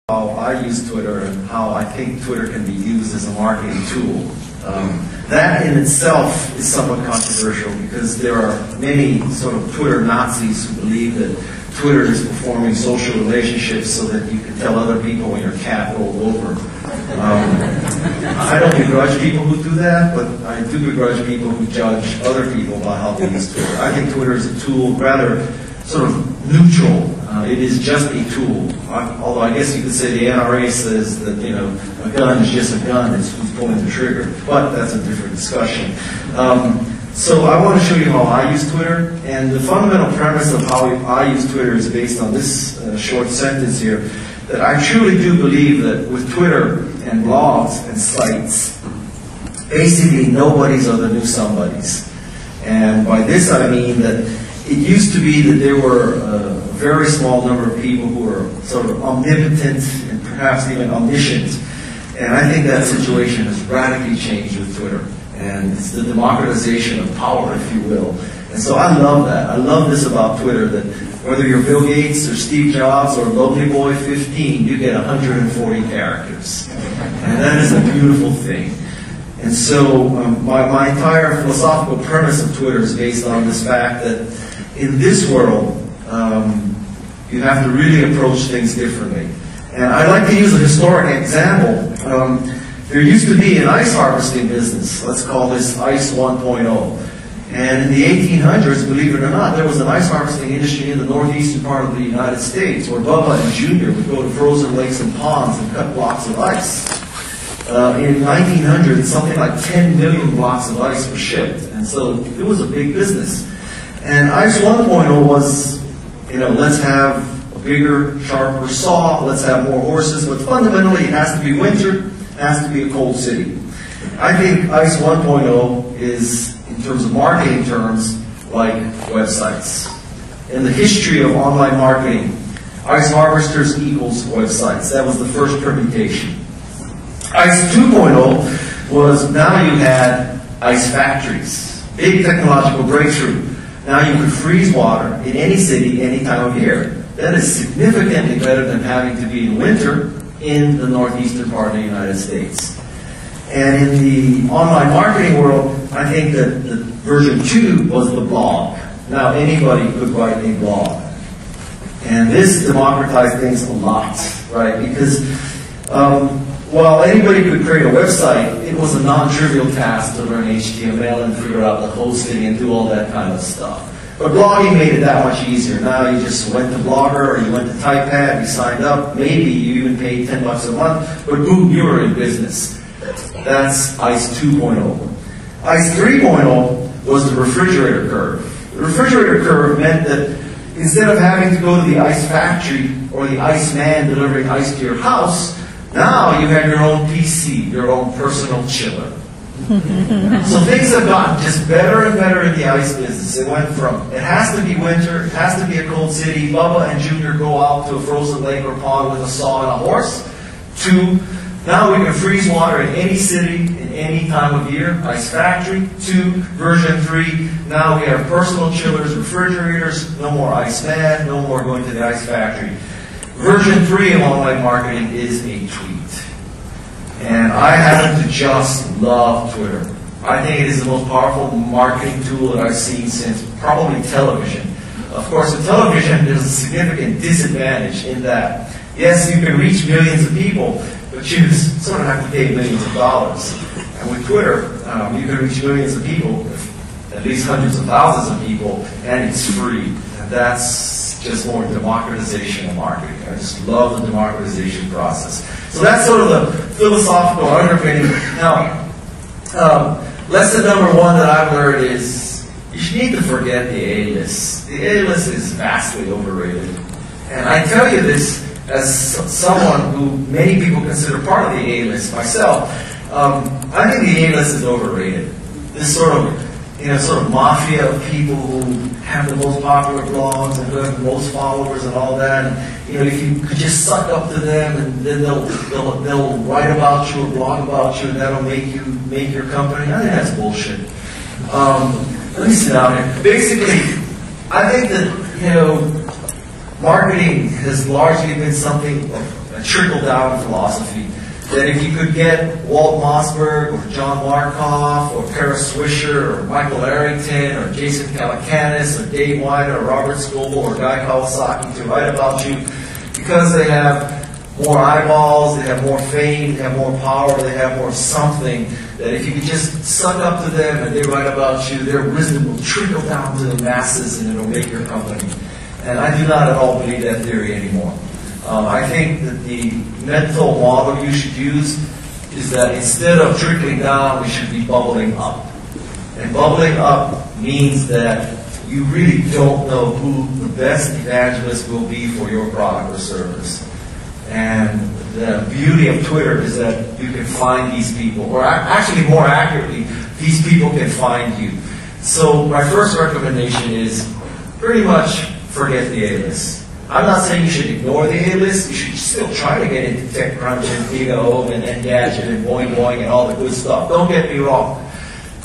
How I use Twitter and how I think Twitter can be used as a marketing tool. That in itself is somewhat controversial because there are many sort of Twitter Nazis who believe that Twitter is performing social relationships so that you can tell other people when your cat rolled over. I don't begrudge people who do that, but I do begrudge people who judge other people by how they use Twitter. I think Twitter is a tool, rather sort of neutral. It is just a tool. Although I guess you could say the NRA says that, you know, a gun is just a gun, it's who's pulling the trigger. But that's a different discussion. So I want to show you how I use Twitter. And the fundamental premise of how I use Twitter is based on this short sentence here, that I truly do believe that with Twitter and blogs and sites, basically nobody's are the new somebodies. And by this I mean that it used to be that there were a very small number of people who were sort of omnipotent and perhaps even omniscient. And I think that situation has radically changed with Twitter. And it's the democratization of power, if you will. And so I love that. I love this about Twitter, that whether you're Bill Gates or Steve Jobs or Lovely Boy 15, you get 140 characters. And that is a beautiful thing. And so my entire philosophical premise of Twitter is based on this fact that in this world, you have to really approach things differently. And I'd like to use a historic example. There used to be an ice harvesting business. Let's call this Ice 1.0. And in the 1800s, believe it or not, there was an ice harvesting industry in the northeastern part of the United States where Bubba and Junior would go to frozen lakes and ponds and cut blocks of ice. In 1900, something like 10 million blocks of ice were shipped. And so it was a big business. And Ice 1.0 was, you know, let's have a bigger, sharper saw, let's have more horses, but fundamentally it has to be winter, it has to be a cold city. I think Ice 1.0 is, in terms of marketing terms, like websites. In the history of online marketing, ice harvesters equals websites. That was the first permutation. Ice 2.0 was, now you had ice factories. Big technological breakthrough. Now you could freeze water in any city, any time of year. That is significantly better than having to be in winter in the northeastern part of the United States. And in the online marketing world, I think that the version 2 was the blog. Now anybody could write a blog. And this democratized things a lot, right? Because while anybody could create a website, it was a non-trivial task to learn HTML and figure out the hosting and do all that kind of stuff. But blogging made it that much easier. Now you just went to Blogger or you went to TypePad, you signed up, maybe you even paid $10 a month, but boom, you were in business. That's Ice 2.0. Ice 3.0 was the refrigerator curve. The refrigerator curve meant that instead of having to go to the ice factory or the ice man delivering ice to your house, now you have your own PC, your own personal chiller. So things have gotten just better and better in the ice business. It went from, it has to be winter, it has to be a cold city, Bubba and Junior go out to a frozen lake or pond with a saw and a horse, to now we can freeze water in any city, in any time of year, ice factory. 2, version 3, now we have personal chillers, refrigerators, no more ice man, no more going to the ice factory. Version 3 of online marketing is a tweet. And I happen to just love Twitter. I think it is the most powerful marketing tool that I've seen since probably television. Of course, in television, there's a significant disadvantage in that, yes, you can reach millions of people, but you sort of have to pay millions of dollars. And with Twitter, you can reach millions of people, at least hundreds of thousands of people, and it's free. And that's just more democratization of marketing. I just love the democratization process. So that's sort of the philosophical underpinning. Now, lesson number 1 that I've learned is you need to forget the A-list. The A-list is vastly overrated. And I tell you this as someone who many people consider part of the A-list, myself. I think the A-list is overrated. This sort of mafia of people who have the most popular blogs and who have the most followers and all that. And, you know, if you could just suck up to them, and then they'll write about you or blog about you, and that'll make your company. I think that's bullshit. Let me sit down here. Basically, I think that, you know, marketing has largely been something a trickle-down philosophy. That if you could get Walt Mossberg or John Markoff or Paris Swisher or Michael Arrington or Jason Calacanis or Dave Weiner or Robert Scoble or Guy Kawasaki to write about you, because they have more eyeballs, they have more fame, they have more power, they have more something, that if you could just suck up to them and they write about you, their wisdom will trickle down to the masses and it'll make your company. And I do not at all believe that theory anymore. I think that the mental model you should use is that instead of trickling down, we should be bubbling up. And bubbling up means that you really don't know who the best evangelist will be for your product or service. And the beauty of Twitter is that you can find these people, or actually more accurately, these people can find you. So my first recommendation is pretty much forget the A-list. I'm not saying you should ignore the A-list. You should still try to get into TechCrunch and GigaOM and Engadget and Boing Boing and all the good stuff. Don't get me wrong.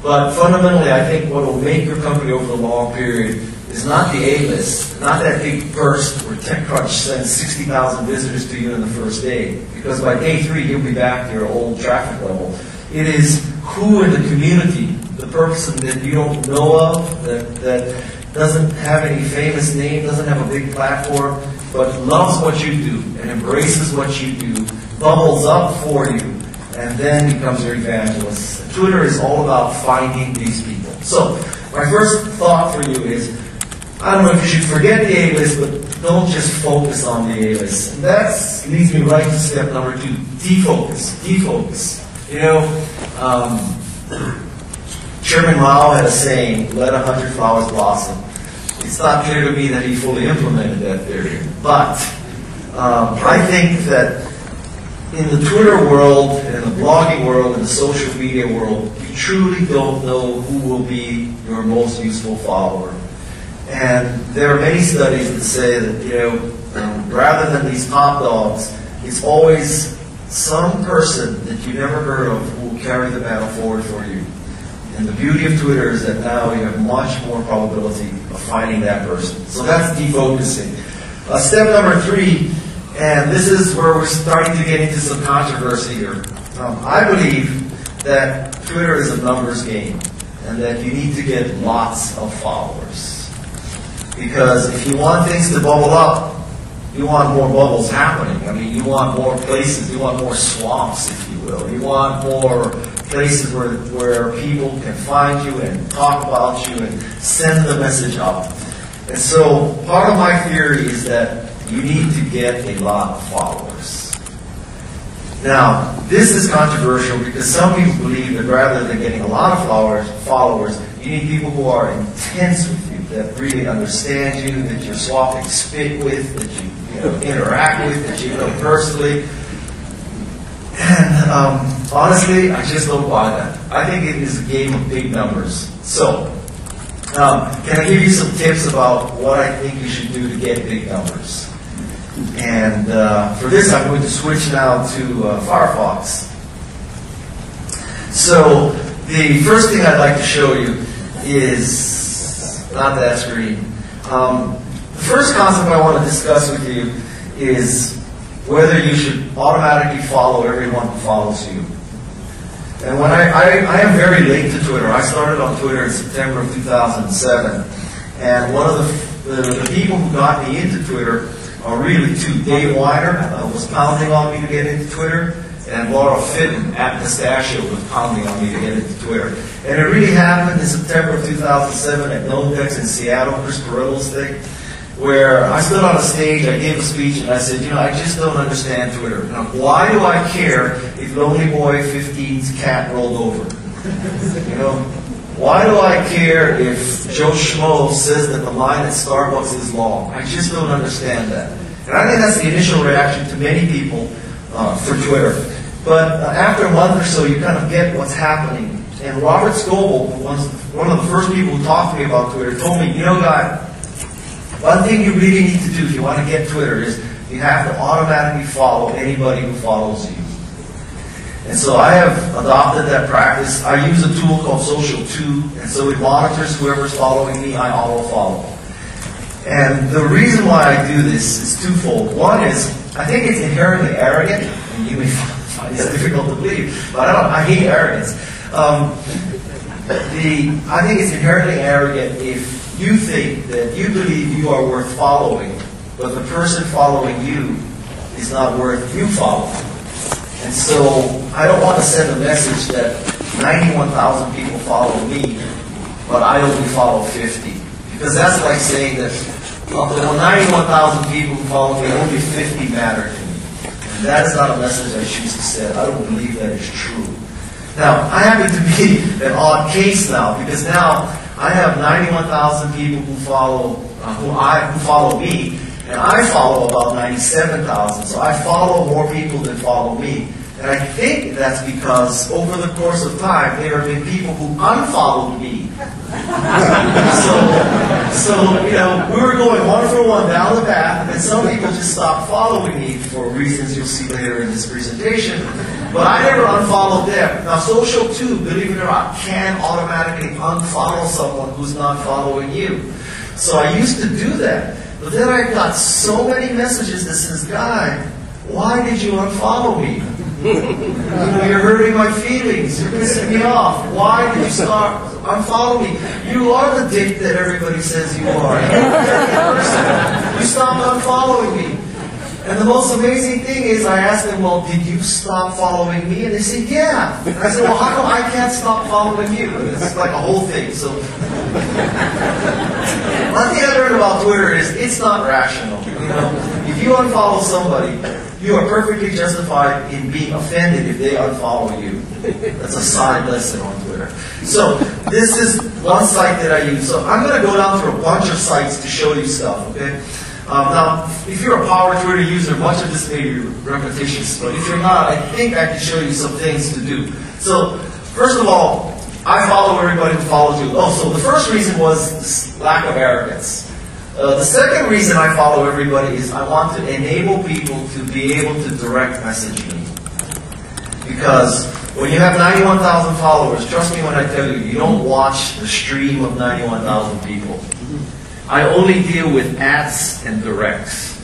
But fundamentally, I think what will make your company over the long period is not the A-list, not that big burst where TechCrunch sends 60,000 visitors to you in the first day. Because by day 3, you'll be back to your old traffic level. It is who in the community, the person that you don't know of, that doesn't have any famous name, doesn't have a big platform, but loves what you do and embraces what you do, bubbles up for you, and then becomes your evangelist. Twitter is all about finding these people. So, my first thought for you is, I don't know if you should forget the A-list, but don't just focus on the A-list. And that leads me right to step number 2, defocus. Defocus. You know, Chairman Mao had a saying, let 100 flowers blossom. It's not clear to me that he fully implemented that theory. But I think that in the Twitter world, in the blogging world, in the social media world, you truly don't know who will be your most useful follower. And there are many studies that say that, rather than these top dogs, it's always some person that you never heard of who will carry the battle forward for you. And the beauty of Twitter is that now you have much more probability of finding that person. So that's defocusing. Step number 3, and this is where we're starting to get into some controversy here. I believe that Twitter is a numbers game, and that you need to get lots of followers. Because if you want things to bubble up, you want more bubbles happening. I mean, you want more places, you want more swamps, if you will. You want more places where people can find you and talk about you and send the message up. And so part of my theory is that you need to get a lot of followers. Now, this is controversial because some people believe that rather than getting a lot of followers, you need people who are intense with you, that really understand you, that you're swapping spit with, that you interact with, that you know personally. And honestly, I just don't buy that. I think it is a game of big numbers. So, can I give you some tips about what I think you should do to get big numbers? And for this, I'm going to switch now to Firefox. So, the first thing I'd like to show you is not that screen. The first concept I want to discuss with you is whether you should automatically follow everyone who follows you. And when I am very late to Twitter. I started on Twitter in September of 2007. And one of the people who got me into Twitter are really 2. Dave Weiner was pounding on me to get into Twitter, and Laura Fitton at Pistachio was pounding on me to get into Twitter. And it really happened in September of 2007 at Nomex in Seattle, Chris Perillo's thing, where I stood on a stage, I gave a speech, and I said, I just don't understand Twitter. Now, why do I care if Lonely Boy 15's cat rolled over? Why do I care if Joe Schmo says that the line at Starbucks is long? I just don't understand that. And I think that's the initial reaction to many people for Twitter. But after a month or so, you kind of get what's happening. And Robert Scoble, who was one of the first people who talked to me about Twitter, told me, Guy, one thing you really need to do if you want to get Twitter is you have to automatically follow anybody who follows you. And so I have adopted that practice. I use a tool called Social 2, and so it monitors whoever's following me, I auto-follow. And the reason why I do this is twofold. One is, I think it's inherently arrogant, and you may find this difficult to believe, but I hate arrogance. I think it's inherently arrogant if you think that you believe you are worth following, but the person following you is not worth you following. And so I don't want to send a message that 91,000 people follow me, but I only follow 50. Because that's like saying that of the 91,000 people who follow me, only 50 matter to me. And that is not a message I choose to send. I don't believe that is true. Now, I happen to be an odd case now, because now I have 91,000 people who follow me, and I follow about 97,000. So I follow more people than follow me. And I think that's because over the course of time, there have been people who unfollowed me. So you know, we were going one for one down the path, and then some people just stopped following me for reasons you'll see later in this presentation. But I never unfollowed them. Now, social too, believe it or not, can automatically unfollow someone who's not following you. So I used to do that. But then I got so many messages that says, "Guy, why did you unfollow me? You're hurting my feelings. You're pissing me off. Why did you start unfollow me? You are the dick that everybody says you are. You're a terrible person. You stopped unfollowing me." And the most amazing thing is, I asked them, "Well, did you stop following me?" And they said, "Yeah." And I said, "Well, how come I can't stop following you?" And it's like a whole thing. So one thing I learned about Twitter is it's not rational. You know, if you unfollow somebody, you are perfectly justified in being offended if they unfollow you. That's a side lesson on Twitter. So this is one site that I use. So I'm going to go down through a bunch of sites to show you stuff, okay? Now, if you're a power Twitter user, much of this may be repetitious, but if you're not, I think I can show you some things to do. So, first of all, I follow everybody who follows you. Oh, so the first reason was this lack of arrogance. The second reason I follow everybody is I want to enable people to be able to direct message me. Because when you have 91,000 followers, trust me when I tell you, you don't watch the stream of 91,000 people. I only deal with ads and directs.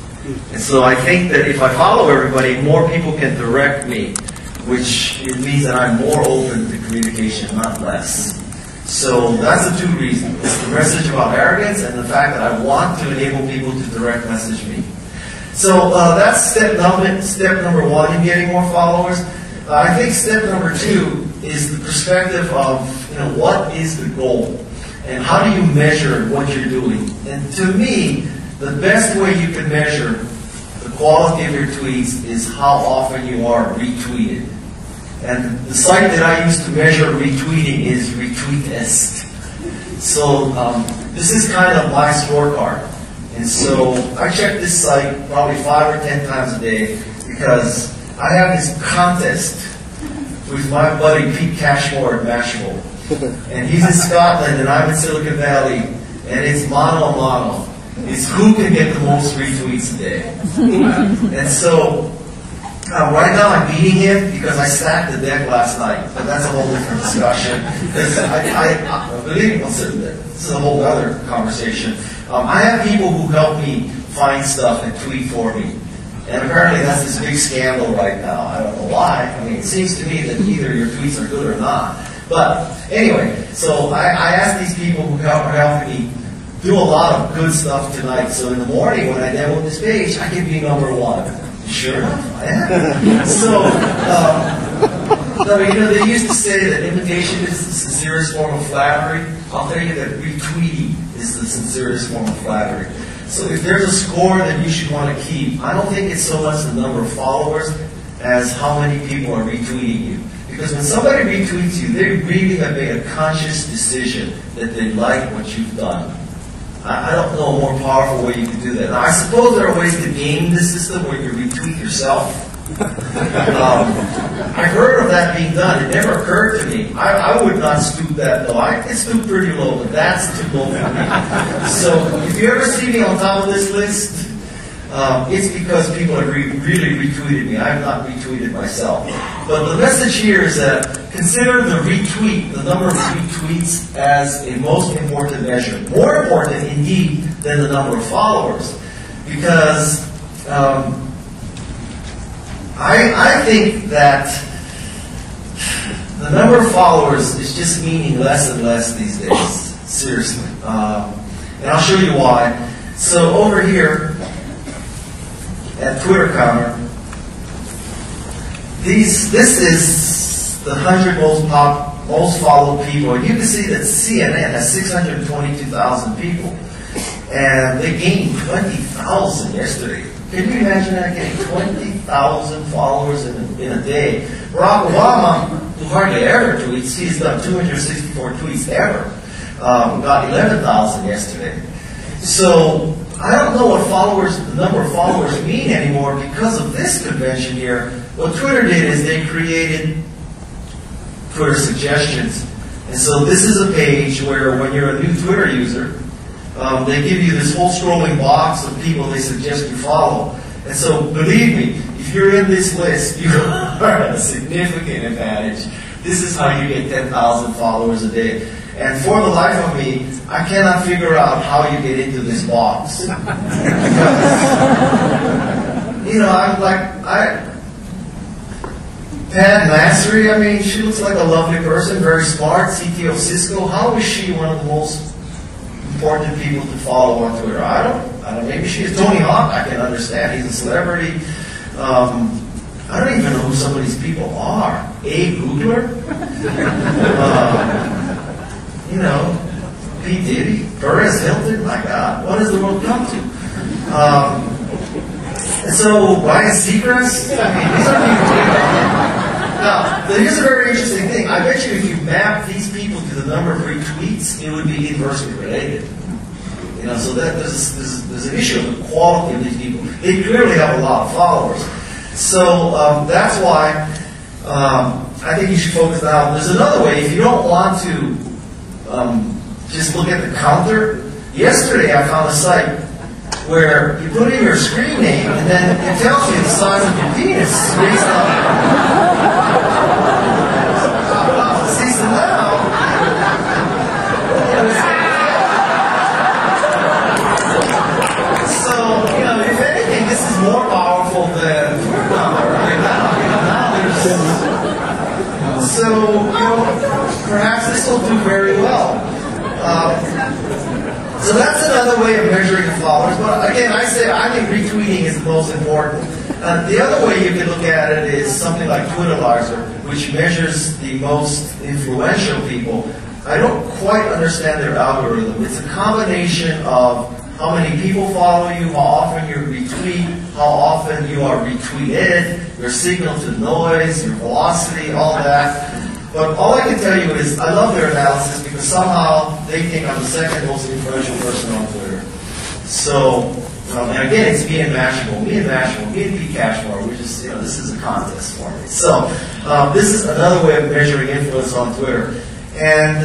And so I think that if I follow everybody, more people can direct me, which it means that I'm more open to communication, not less. So that's the two reasons. It's the message about arrogance and the fact that I want to enable people to direct message me. So that's step number one in getting more followers. I think step number two is the perspective of, you know, what is the goal? And how do you measure what you're doing? And to me, the best way you can measure the quality of your tweets is how often you are retweeted. And the site that I use to measure retweeting is Retweetist. So this is kind of my scorecard. And so I check this site probably 5 or 10 times a day because I have this contest with my buddy Pete Cashmore at Mashable. And he's in Scotland and I'm in Silicon Valley, and it's mano a mano. It's who can get the most retweets a day. And so right now I'm beating him because I stacked the deck last night, but that's a whole different discussion. Believe me, this is a whole other conversation. I have people who help me find stuff and tweet for me. And apparently that's this big scandal right now. I don't know why. I mean, it seems to me that either your tweets are good or not. But anyway, so I asked these people who are helping me do a lot of good stuff tonight. So in the morning when I demo this page, I can be number one. Sure enough, I am. So, you know, they used to say that imitation is the sincerest form of flattery. I'll tell you that retweeting is the sincerest form of flattery. So if there's a score that you should want to keep, I don't think it's so much the number of followers as how many people are retweeting you. Because when somebody retweets you, they really have made a conscious decision that they like what you've done. I don't know a more powerful way you can do that. Now, I suppose there are ways to game the system where you retweet yourself. I've heard of that being done. It never occurred to me. I would not stoop that low. I can stoop pretty low, but that's too low for me. So if you ever see me on top of this list, it's because people have really retweeted me. I have not retweeted myself. But the message here is that consider the retweet, the number of retweets, as a most important measure. More important, indeed, than the number of followers. Because I think that the number of followers is just meaning less and less these days. Seriously. And I'll show you why. So over here at Twitter Counter, this is the 100 most followed people. And you can see that CNN has 622,000 people. And they gained 20,000 yesterday. Can you imagine that, getting 20,000 followers in a day? Barack Obama, who hardly ever tweets, he's done 264 tweets ever, got 11,000 yesterday. So I don't know what the number of followers mean anymore because of this convention here. What Twitter did is they created Twitter suggestions. And so this is a page where when you're a new Twitter user, they give you this whole scrolling box of people they suggest you follow. And so, believe me, if you're in this list, you are at a significant advantage. This is how you get 10,000 followers a day. And for the life of me, I cannot figure out how you get into this box. You know, Pat Massery, I mean, she looks like a lovely person, very smart, CTO of Cisco. How is she one of the most important people to follow on Twitter? I don't know, maybe she is. Tony Hawk, I can understand. He's a celebrity. I don't even know who some of these people are. Abe Googler? You know, P. Diddy, Perez Hilton, my God, what has the world come to? And so, Ryan Seacrest, I mean, these are people. Now, here's a very interesting thing. I bet you if you map these people to the number of retweets, it would be inversely related. You know, so that there's an issue of the quality of these people. They clearly have a lot of followers. So that's why I think you should focus now. There's another way. If you don't want to just look at the counter, yesterday I found a site where you put in your screen name and then it tells you the size of your penis based on. See, so now. So, you know, if anything, this is more powerful than Twitter right now. You know, now there's. So, you know, perhaps this will do very well. So that's another way of measuring the followers. But again, I think retweeting is the most important. The other way you can look at it is something like Twitterlizer, which measures the most influential people. I don't quite understand their algorithm. It's a combination of how many people follow you, how often you retweet, how often you are retweeted, your signal to noise, your velocity, all that. But all I can tell you is I love their analysis because somehow they think I'm the second most influential person on Twitter. So, and again, it's me and Mashable, me and Pete Cashmore. We just, you know, this is a contest for me. So, this is another way of measuring influence on Twitter. And,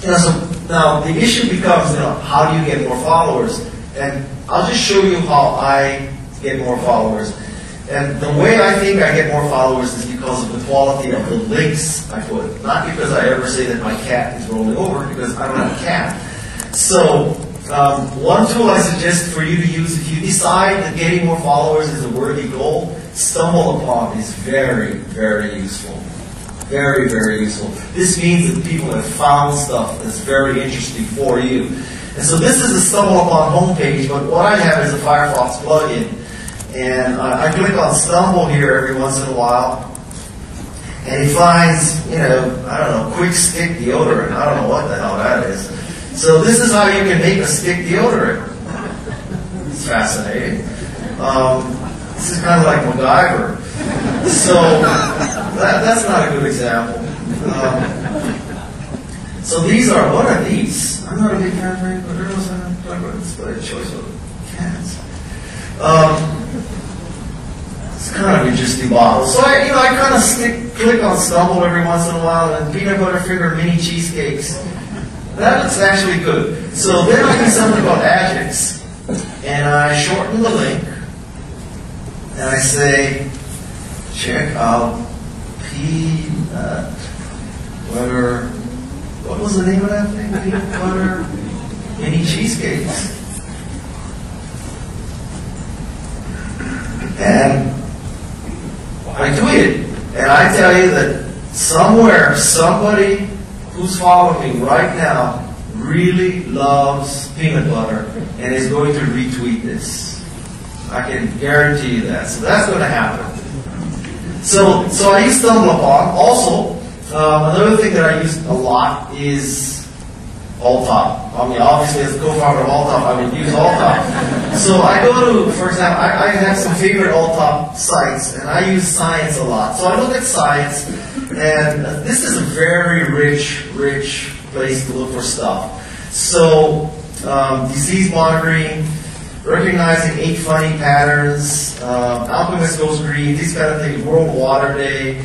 you know, so now the issue becomes, you know, how do you get more followers? And I'll just show you how I get more followers. And the way I think I get more followers is because of the quality of the links I put. Not because I ever say that my cat is rolling over, because I don't have a cat. So, one tool I suggest for you to use if you decide that getting more followers is a worthy goal, Stumble Upon is very, very useful. Very, very useful. This means that people have found stuff that's very interesting for you. And so this is the Stumble Upon homepage, but what I have is a Firefox plugin. And I click on Stumble here every once in a while, and he finds, you know, I don't know, quick stick deodorant. I don't know what the hell that is. So this is how you can make a stick deodorant. It's fascinating. This is kind of like MacGyver. So that's not a good example. So these are, what are these? I'm not a big fan of rainbow girls. I'm talking about display choice of cats. It's kind of interesting bottle. So I kind of click on Stumble every once in a while, and peanut butter finger mini cheesecakes. That looks actually good. So then I do something called Adjects, and I shorten the link, and I say, check out peanut butter. What was the name of that thing? Peanut butter mini cheesecakes. And I tweeted, and I tell you that somewhere, somebody who's following me right now really loves peanut butter and is going to retweet this. I can guarantee you that. So that's going to happen. So I use Stumble Upon. Also, another thing that I use a lot is Alltop. I mean, obviously, as a co-founder of Alltop, I would use Alltop. So I go to, for example, I have some favorite Alltop sites, and I use science a lot. So I look at science, and this is a very rich place to look for stuff. So disease monitoring, recognizing 8 funny patterns, Alchemist Goes Green, these kind of things, World Water Day.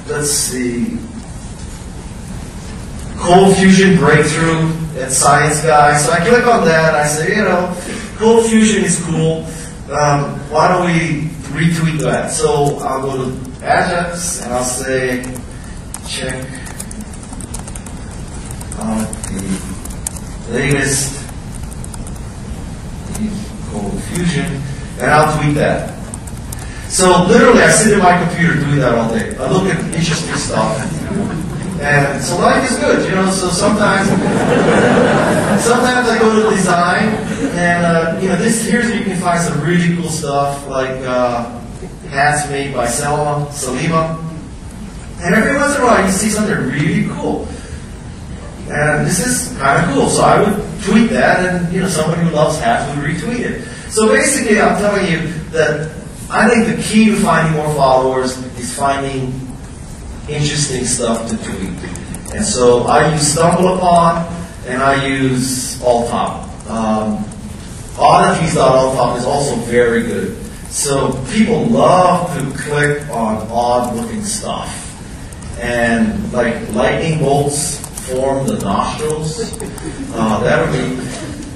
Let's see. Cold fusion breakthrough at Science Guy. So I click on that, and I say, cold fusion is cool. Why don't we retweet that? So I'll go to Ajax, and I'll say, check out the latest cold fusion, and I'll tweet that. So literally, I sit in my computer doing that all day. I look at interesting stuff, and so life is good, So sometimes I go to design, and here's where you can find some really cool stuff, like hats made by Salima, and every once in a while you see something really cool. And this is kind of cool, so I would tweet that, and somebody who loves hats would retweet it. So basically, I'm telling you that I think the key to finding more followers is finding interesting stuff to tweet. And so I use Stumble Upon, and I use Alltop. Oddities.alltop is also very good. So people love to click on odd-looking stuff, and like lightning bolts form the nostrils. That would be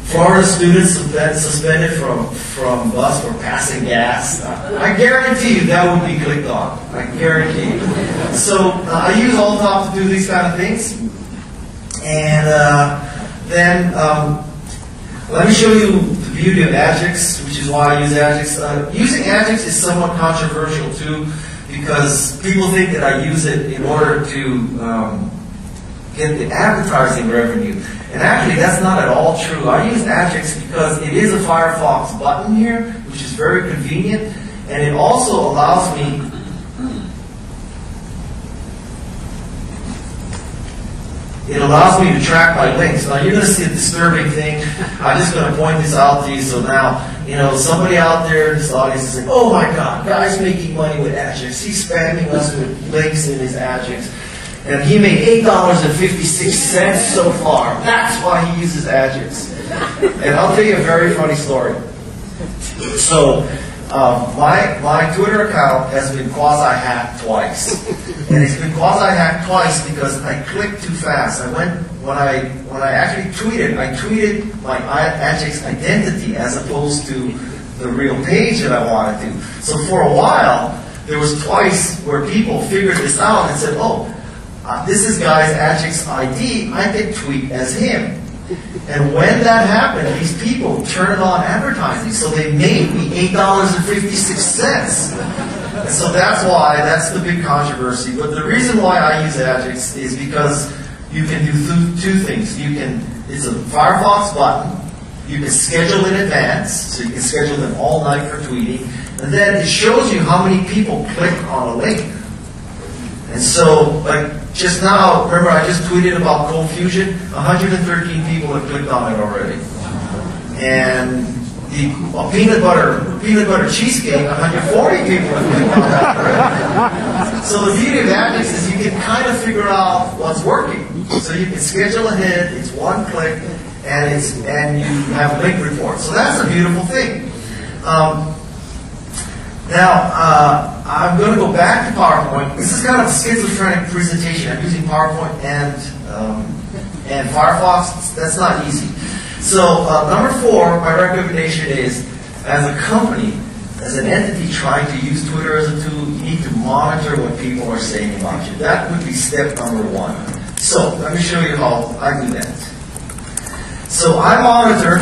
Florida students suspended from bus for passing gas. I guarantee you that would be clicked on. I guarantee you. So I use Alltop to do these kind of things. And then let me show you the beauty of Ajax, which is why I use Ajax. Using Ajax is somewhat controversial too, because people think that I use it in order to get the advertising revenue. And actually, that's not at all true. I use Ajax because it is a Firefox button here, which is very convenient, and it also allows me to track my links. Now, you're going to see a disturbing thing. I'm just going to point this out to you. So now, somebody out there in this audience is saying, oh my God, guy's making money with Ajax. He's spamming us with links in his Ajax. And he made $8.56 so far. That's why he uses Ajax. And I'll tell you a very funny story. So, my Twitter account has been quasi-hacked twice. And it's been quasi-hacked twice because I clicked too fast. When I actually tweeted, I tweeted my Ajax identity as opposed to the real page that I wanted to. So for a while, there was twice where people figured this out and said, oh, this is guy's Ajax ID, I can tweet as him. And when that happened, these people turned on advertising, so they made me $8.56. And so that's the big controversy. But the reason why I use Ajax is because you can do two things. It's a Firefox button, you can schedule in advance, so you can schedule them all night for tweeting, and then it shows you how many people click on a link. And so, like just now, remember I just tweeted about cold fusion? 113 people have clicked on it already. And the peanut butter cheesecake, 140 people have clicked on that already. So the beauty of Ajax is you can kind of figure out what's working. So you can schedule ahead, it's one click, and you have a link report. So that's a beautiful thing. Now, I'm going to go back to PowerPoint. This is kind of a schizophrenic presentation. I'm using PowerPoint and Firefox. That's not easy. So, number 4, my recommendation is, as a company, as an entity trying to use Twitter as a tool, you need to monitor what people are saying about you. That would be step number 1. So, let me show you how I do that. So, I monitor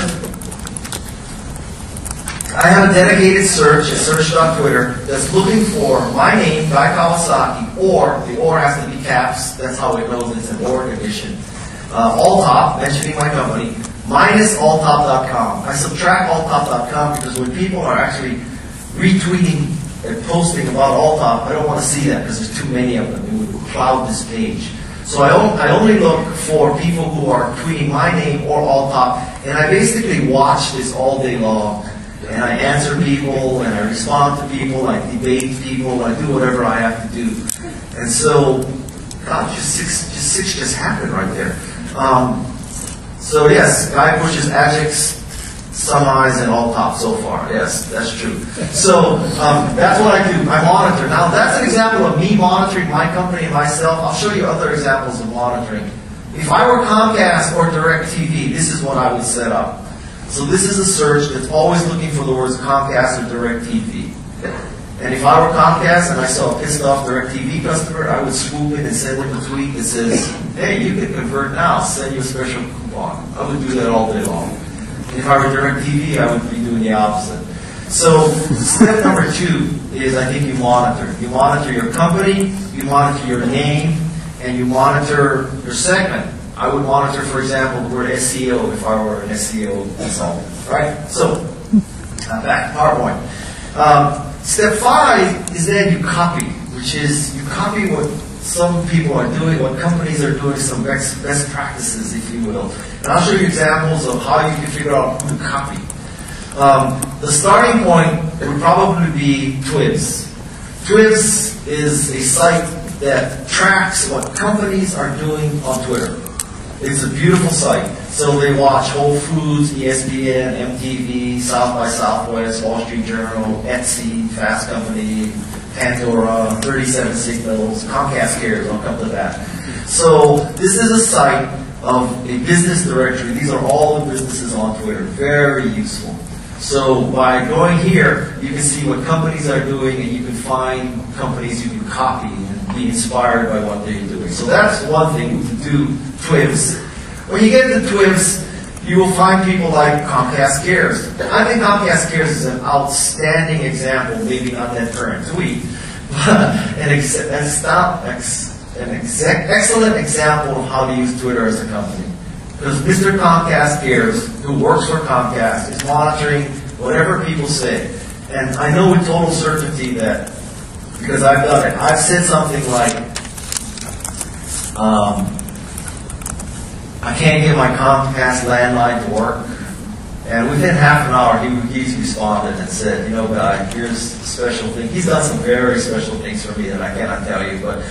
I have a dedicated search, a search.twitter, that's looking for my name, Guy Kawasaki, or the or has to be caps, that's how it knows it's an or condition. Alltop, mentioning my company, minus alltop.com. I subtract alltop.com because when people are actually retweeting and posting about Alltop, I don't want to see that because there's too many of them. It would cloud this page. So I only look for people who are tweeting my name or Alltop, and I basically watch this all day long. And I answer people, and I respond to people, I debate people, I do whatever I have to do. And so, God, six just happened right there. So yes, Guy pushes adjectives, summaries, and Alltop so far. Yes, that's true. So that's what I do. I monitor. Now that's an example of me monitoring my company and myself. I'll show you other examples of monitoring. If I were Comcast or DirecTV, this is what I would set up. So this is a search that's always looking for the words Comcast or DirecTV. And if I were Comcast and I saw a pissed off DirecTV customer, I would swoop in and send them a tweet that says, hey, you can convert now, send you a special coupon. I would do that all day long. And if I were DirecTV, I would be doing the opposite. So step number 2 is I think you monitor. You monitor your company, you monitor your name, and you monitor your segment. I would monitor, for example, the word SEO if I were an SEO consultant, right? So, back to PowerPoint. Step 5 is then you copy, which is you copy what some people are doing, what companies are doing, some best practices, if you will. And I'll show you examples of how you can figure out who to copy. The starting point would probably be Twibs. Twibs is a site that tracks what companies are doing on Twitter. It's a beautiful site. So they watch Whole Foods, ESPN, MTV, South by Southwest, Wall Street Journal, Etsy, Fast Company, Pandora, 37 Signals, Comcast Cares, I'll come to that. So this is a site of a business directory. These are all the businesses on Twitter. Very useful. So by going here, you can see what companies are doing, and you can find companies you can copy and be inspired by what they're doing. So that's one thing to do, Twibs. When you get into Twibs, you will find people like Comcast Cares. I think Comcast Cares is an outstanding example, maybe not that current tweet, but an excellent example of how to use Twitter as a company. Because Mr. Comcast Cares, who works for Comcast, is monitoring whatever people say. And I know with total certainty that, because I've done it, I've said something like, I can't get my Comcast landline to work. And within half an hour, he's responded and said, you know, Guy, here's a special thing. He's done some very special things for me that I cannot tell you, but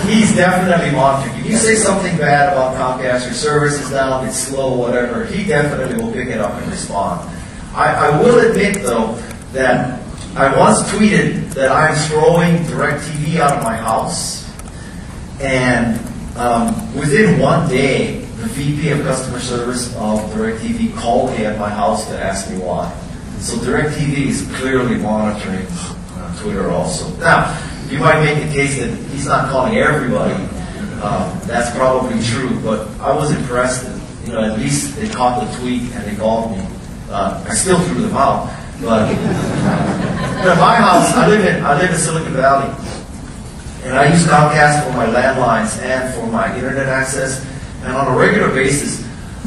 he's definitely monitoring. If you say something bad about Comcast, your service is down, it's slow, whatever, he definitely will pick it up and respond. I will admit, though, that I once tweeted that I'm throwing DirecTV out of my house, and within one day, the VP of customer service of DirecTV called me at my house to ask me why. So DirecTV is clearly monitoring Twitter also. Now, you might make the case that he's not calling everybody. That's probably true, but I was impressed that, you know, at least they caught the tweet and they called me. I still threw them out, but at my house, I live in Silicon Valley, and I use Comcast for my landlines and for my internet access. And on a regular basis,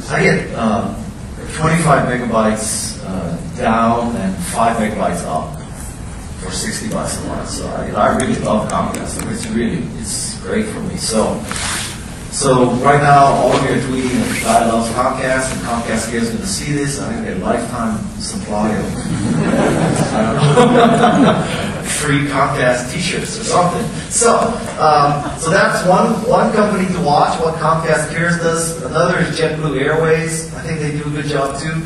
I get 25 megabytes down and 5 megabytes up for $60 a month. So I really love Comcast. It's great for me. So right now, all of you are tweeting that Guy loves Comcast, and Comcast Cares going to see this. I think a lifetime supply of free Comcast T-shirts or something. So that's one company to watch. What Comcast Cares does. Another is JetBlue Airways. I think they do a good job too.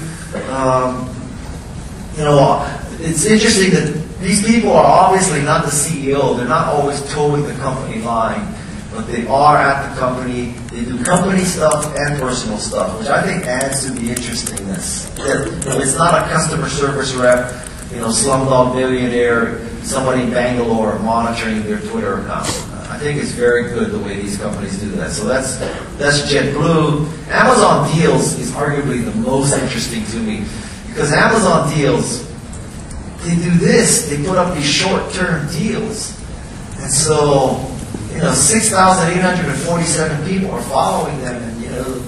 You know, it's interesting that these people are obviously not the CEO. They're not always towing the company line. But they are at the company. They do company stuff and personal stuff, which I think adds to the interestingness. It's not a customer service rep, Slumdog Millionaire, somebody in Bangalore monitoring their Twitter account. I think it's very good the way these companies do that. So that's JetBlue. Amazon Deals is arguably the most interesting to me because Amazon Deals, they do this. They put up these short-term deals. And so, 6,847 people are following them, and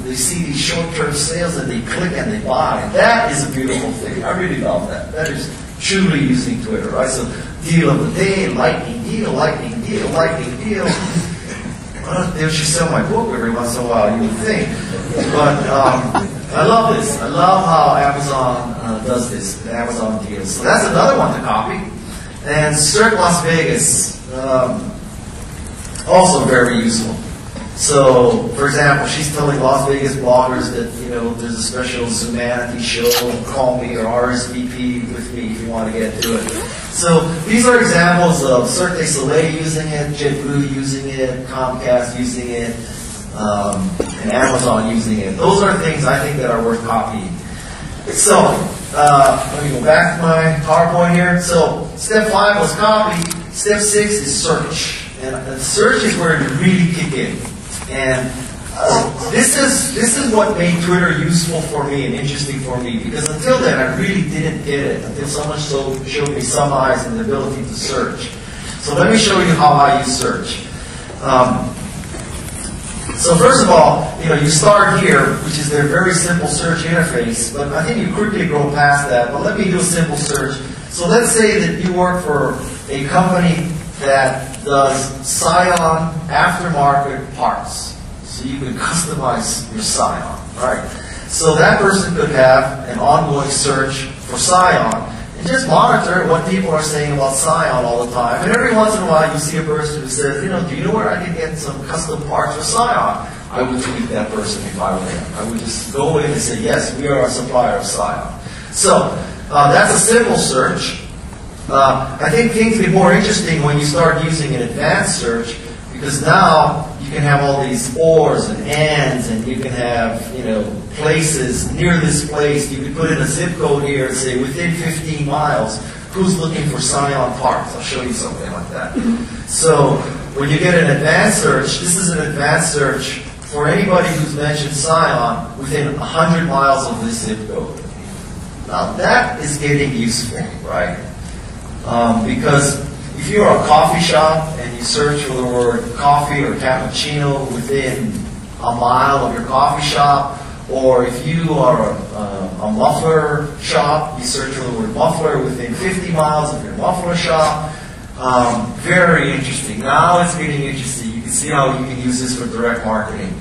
they see these short-term sales and they click and they buy. That is a beautiful thing. I really love that. That is truly using Twitter, right? So, deal of the day, lightning deal, lightning deal, lightning deal. Well, they should sell my book every once in a while, you would think. But I love this. I love how Amazon does this, the Amazon deals. So that's another one to copy. And Cirque Las Vegas. Also very useful. So, for example, she's telling Las Vegas bloggers that, there's a special Zumanity show, call me or RSVP with me if you want to get to it. So, these are examples of Cirque du Soleil using it, JetBlue using it, Comcast using it, and Amazon using it. Those are things I think that are worth copying. So, let me go back to my PowerPoint here. So, step 5 was copy. Step 6 is search. And search is where it really kick in. And this is what made Twitter useful for me and interesting for me, because until then I really didn't get it, until someone showed me some eyes and the ability to search. So let me show you how I use search. So first of all, you start here, which is their very simple search interface, but I think you quickly grow past that. But let me do a simple search. So let's say that you work for a company that does Scion aftermarket parts. So you can customize your Scion, right? So that person could have an ongoing search for Scion and just monitor what people are saying about Scion all the time. And every once in a while you see a person who says, do you know where I can get some custom parts for Scion? I would tweet that person if I were them. I would just go in and say, yes, we are a supplier of Scion. So that's a simple search. I think things get more interesting when you start using an advanced search, because now you can have all these ors and ands, and you can have places near this place. You can put in a zip code here and say within 15 miles, who's looking for Scion parts? I'll show you something like that. So when you get an advanced search, this is an advanced search for anybody who's mentioned Scion within 100 miles of this zip code. Now that is getting useful, right? Because if you're a coffee shop and you search for the word coffee or cappuccino within a mile of your coffee shop, or if you are a muffler shop, you search for the word muffler within 50 miles of your muffler shop. Very interesting. Now it's getting interesting. You can see how you can use this for direct marketing.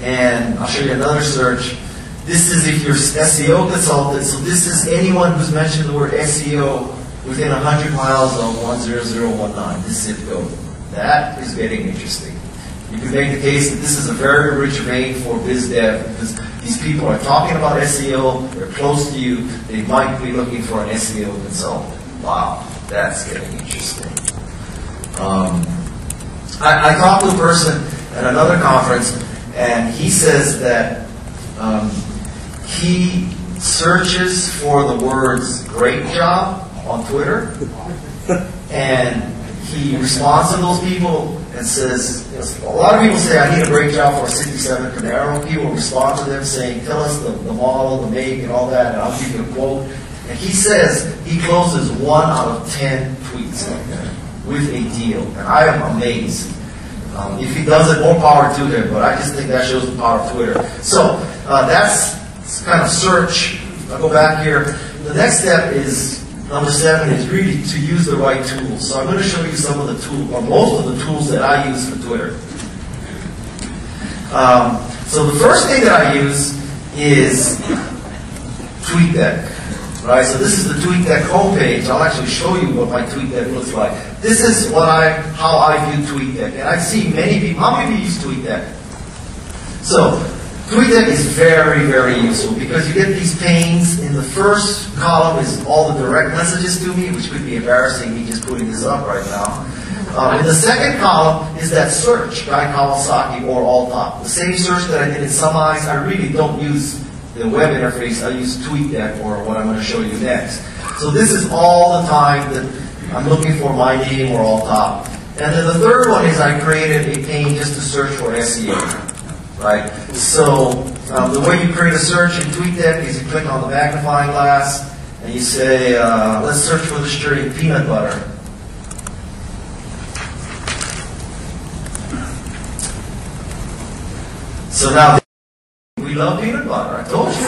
And I'll show you another search. This is if you're SEO consultant. So this is anyone who's mentioned the word SEO within 100 miles of 10019, this zip code. That is getting interesting. You can make the case that this is a very rich vein for biz dev, because these people are talking about SEO, they're close to you, they might be looking for an SEO consultant. Wow, that's getting interesting. I talked to a person at another conference, and he says that he searches for the words great job on Twitter, and he responds to those people and says, a lot of people say, I need a brake job for a 67 Camaro. People respond to them saying, tell us the model, the make, and all that, and I'll give you a quote. And he says he closes 1 out of 10 tweets like that with a deal. And I am amazed. If he does it, more power to him, but I just think that shows the power of Twitter. So that's kind of search. I'll go back here. The next step is, number 7, is really to use the right tools. So I'm going to show you some of the tools, or most of the tools that I use for Twitter. So the first thing that I use is TweetDeck. Right? So this is the TweetDeck homepage. I'll actually show you what my TweetDeck looks like. This is how I view TweetDeck. And I see many people. How many of you use TweetDeck? So TweetDeck is very, very useful because you get these panes. In the first column is all the direct messages to me, which could be embarrassing, me just putting this up right now. In the second column is that search by Kawasaki or Alt-Top. The same search that I did in Some Eyes. I really don't use the web interface. I use TweetDeck, or what I'm going to show you next. So this is all the time that I'm looking for my name or Alt-Top. And then the third one is I created a pane just to search for SEO, right? So the way you create a search in TweetDeck is you click on the magnifying glass and you say, let's search for the string peanut butter. So now we love peanut butter, I told you.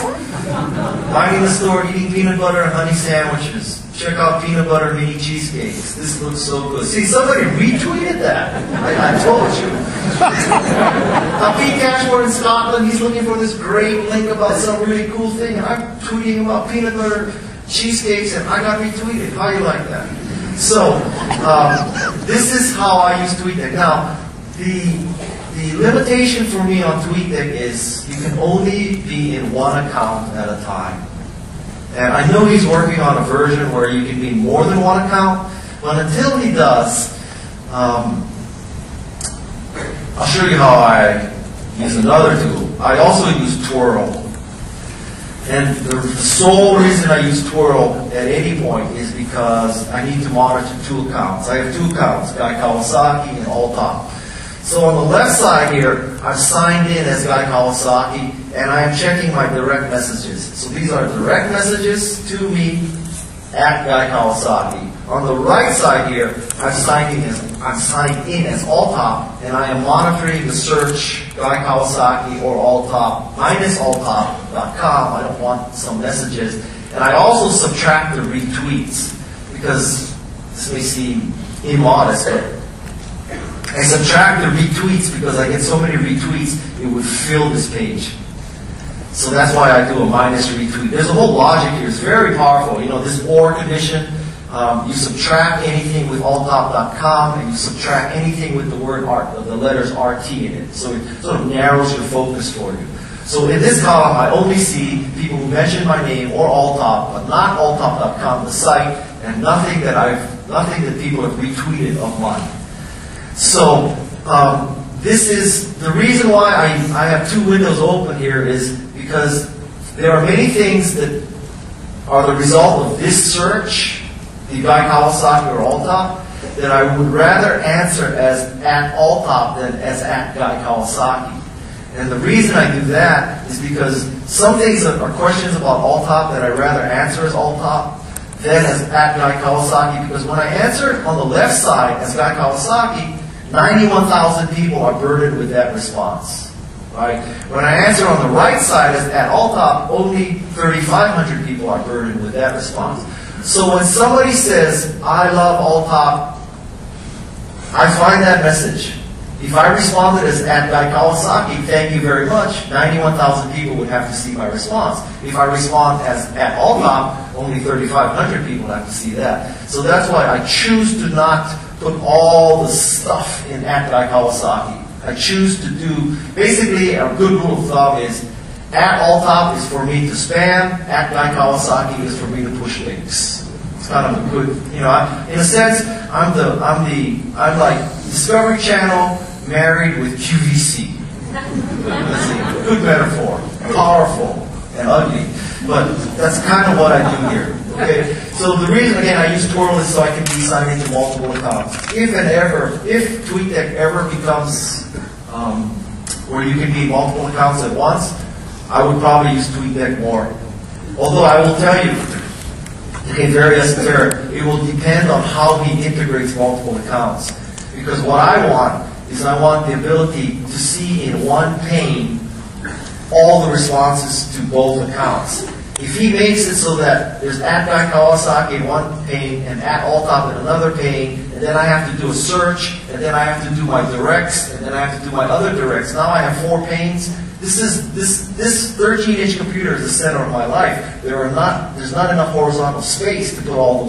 Buying in the store, eating peanut butter and honey sandwiches. Check out peanut butter mini cheesecakes. This looks so good. See, somebody retweeted that. I told you. Now, Pete Cashmore in Scotland, he's looking for this great link about some really cool thing, and I'm tweeting about peanut butter cheesecakes, and I got retweeted. How do you like that? So, this is how I use TweetDeck. Now, the limitation for me on TweetDeck is you can only be in one account at a time. And I know he's working on a version where you can be more than one account, but until he does, I'll show you how I use another tool. I also use Twirl. And the sole reason I use Twirl at any point is because I need to monitor two accounts. I have two accounts, Guy Kawasaki and Alltop. So on the left side here, I've signed in as Guy Kawasaki, and I am checking my direct messages. So these are direct messages to me at Guy Kawasaki. On the right side here, I'm signed in as Alltop, and I am monitoring the search Guy Kawasaki or Alltop minus Alltop.com. I don't want some messages. And I also subtract the retweets, because this may seem immodest, but I subtract the retweets because I get so many retweets, it would fill this page. So that's why I do a minus retweet. There's a whole logic here. It's very powerful. You know, this OR condition, you subtract anything with alltop.com and you subtract anything with the word art, the letters RT in it. So it sort of narrows your focus for you. So in this column, I only see people who mention my name or Alltop, but not alltop.com, the site, and nothing that people have retweeted of mine. So this is the reason why I have two windows open here is because there are many things that are the result of this search, the Guy Kawasaki or Alltop, that I would rather answer as at Alltop than as at Guy Kawasaki. And the reason I do that is because some things are questions about Alltop that I'd rather answer as Alltop than as at Guy Kawasaki, because when I answer on the left side as Guy Kawasaki, 91,000 people are burdened with that response. Right? When I answer on the right side as at Alltop, only 3,500 people are burdened with that response. So when somebody says, I love Alltop, I find that message. If I responded as at Guy Kawasaki, thank you very much, 91,000 people would have to see my response. If I respond as at Alltop, only 3,500 people have to see that. So that's why I choose to not put all the stuff in at Guy Kawasaki. I choose to do, basically a good rule of thumb is, at Alltop is for me to spam, at Guy Kawasaki is for me to push links. It's kind of a good, you know, in a sense, I'm like Discovery Channel married with QVC. Good metaphor, powerful and ugly, but that's kind of what I do here. Okay, so the reason again I use Twirl is so I can be signed into multiple accounts. If TweetDeck ever becomes where you can be multiple accounts at once, I would probably use TweetDeck more. Although I will tell you, okay, very esoteric, it will depend on how he integrates multiple accounts. Because what I want is I want the ability to see in one pane all the responses to both accounts. If he makes it so that there's at Guy Kawasaki in one pane and at Alltop in another pane, and then I have to do a search, and then I have to do my directs, and then I have to do my other directs. Now I have 4 panes. This 13-inch computer is the center of my life. There's not enough horizontal space to put all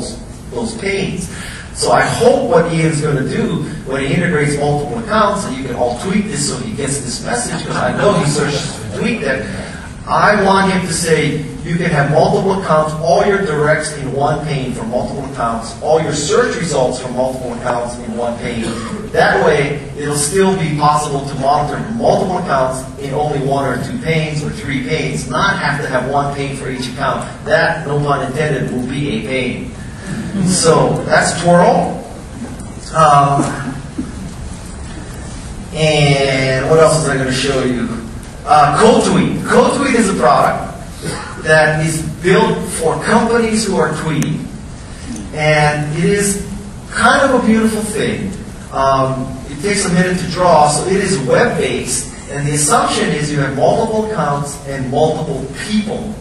those panes. So I hope what Ian's going to do when he integrates multiple accounts, and you can all tweet this so he gets this message, because I know he searches for TweetDeck. I want him to say, you can have multiple accounts, all your directs in one pane for multiple accounts, all your search results from multiple accounts in one pane. That way, it'll still be possible to monitor multiple accounts in only 1 or 2 panes or 3 panes, not have to have 1 pane for each account. That, no pun intended, will be a pane. So that's Twirl. And what else was I going to show you? CodeTweet. CodeTweet is a product that is built for companies who are tweeting. And it is kind of a beautiful thing. It takes a minute to draw, so it is web-based. And the assumption is you have multiple accounts and multiple people.